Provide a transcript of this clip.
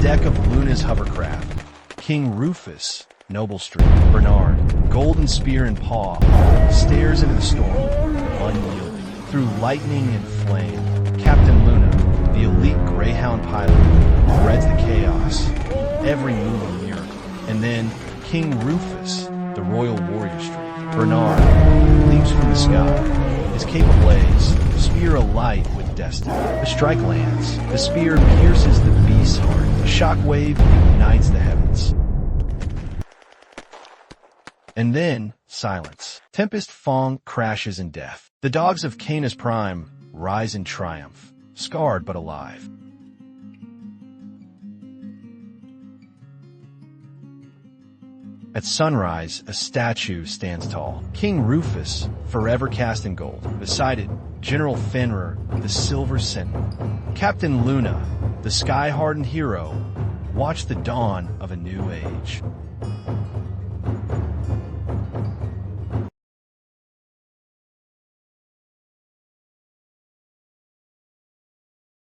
deck of Luna's hovercraft, King Rufus, Noble Street, Bernard, golden spear in paw, stares into the storm, unyielding. Through lightning and flame, Captain Luna, the elite Greyhound pilot, threads the chaos, every move a miracle. And then, King Rufus, the royal warrior streak, Bernard, leaps from the sky, his cape ablaze, spear alight with destiny. The strike lands, the spear pierces the beast's heart, a shockwave ignites the heavens. And then, silence. Tempest Fang crashes in death. The dogs of Canis Prime rise in triumph, scarred but alive. At sunrise, a statue stands tall. King Rufus, forever cast in gold. Beside it, General Fenrir, the Silver Sentinel. Captain Luna, the sky-hardened hero, watch the dawn of a new age.